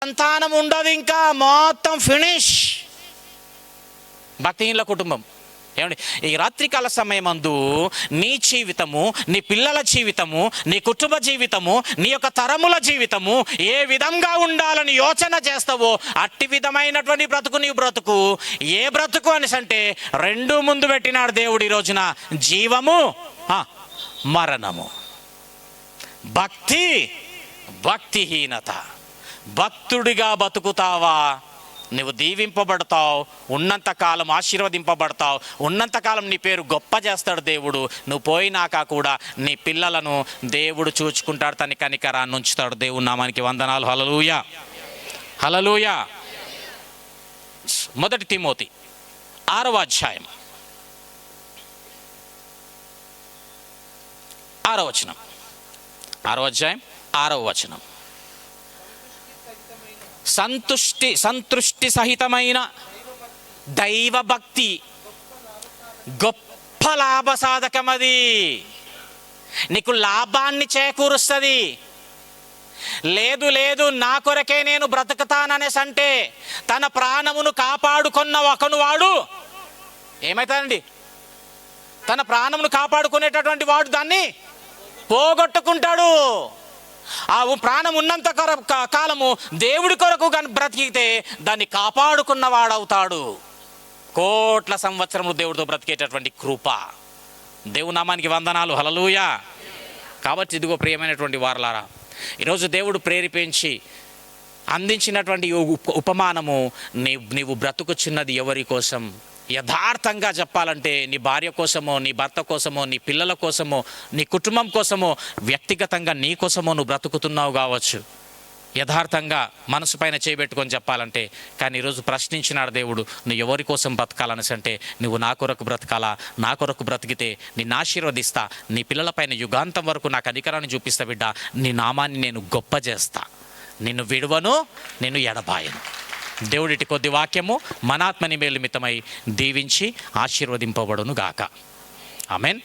సంతానం ఉండదు, ఇంకా మొత్తం ఫినిష్. భక్తిహీనుల కుటుంబం. ఏమండి, ఈ రాత్రికాల సమయమందు నీ జీవితము, నీ పిల్లల జీవితము, నీ కుటుంబ జీవితము, నీ యొక్క తరముల జీవితము ఏ విధంగా ఉండాలని యోచన చేస్తావో అట్టి విధమైనటువంటి బ్రతుకు నీ బ్రతుకు. ఏ బ్రతుకు అనేసి అంటే రెండు ముందు పెట్టినాడు దేవుడు ఈ రోజున: జీవము, మరణము. భక్తి, భక్తిహీనత. భక్తుడిగా బతుకుతావా, నువ్వు దీవింపబడతావు, ఉన్నంతకాలం ఆశీర్వదింపబడతావు, ఉన్నంతకాలం నీ పేరు గొప్ప చేస్తాడు దేవుడు. నువ్వు పోయినాక కూడా నీ పిల్లలను దేవుడు చూచుకుంటాడు, తన కనికరాన్ని ఉంచుతాడు. దేవుని నామానికి వందనాలు. హల్లెలూయా, హల్లెలూయా. 1 తిమోతి 6వ అధ్యాయం 6వ వచనం. 6వ అధ్యాయం 6వ వచనం. సంతృష్టి సహితమైన దైవభక్తి గొప్ప లాభసాధకమది. నీకు లాభాన్ని చేకూరుస్తుంది. లేదు లేదు నా కొరకే నేను బ్రతుకుతాననేసి అంటే తన ప్రాణమును కాపాడుకున్న ఒకను వాడు ఏమవుతాడండి? తన ప్రాణమును కాపాడుకునేటటువంటి వాడు దాన్ని పోగొట్టుకుంటాడు. ఆ ప్రాణం ఉన్నంత కాలము దేవుడి కొరకు కానీ బ్రతికితే దాన్ని కాపాడుకున్నవాడవుతాడు. కోట్ల సంవత్సరములు దేవుడితో బ్రతికేటటువంటి కృప. దేవుని నామానికి వందనాలు. హల్లెలూయా. కాబట్టి ఇదిగో ప్రియమైనటువంటి వారలారా, ఈరోజు దేవుడు ప్రేరేపించి అందించినటువంటి ఉపమానము, నీవు బ్రతుకుచున్నది ఎవరి కోసం? యథార్థంగా చెప్పాలంటే నీ భార్య కోసమో, నీ భర్త కోసమో, నీ పిల్లల కోసమో, నీ కుటుంబం కోసమో, వ్యక్తిగతంగా నీ కోసమో నువ్వు బ్రతుకుతున్నావు కావచ్చు. యథార్థంగా మనసు పైన చేయబెట్టుకొని చెప్పాలంటే. కానీ ఈరోజు ప్రశ్నించినాడు దేవుడు, నువ్వు ఎవరి కోసం బ్రతకాలనేసి అంటే నువ్వు నా కొరకు బ్రతకాలా? నా కొరకు బ్రతికితే నిన్ను ఆశీర్వదిస్తా, నీ పిల్లలపైన యుగాంతం వరకు నాకు అధికారాన్ని చూపిస్తా బిడ్డ. నీ నామాన్ని నేను గొప్ప చేస్తా, నిన్ను విడువను, నిన్ను ఎడబాయను. దేవుడిటి కొద్ది వాక్యము మన ఆత్మ నిమిత్తమై దీవించి ఆశీర్వదింపబడును గాక. ఆమెన్.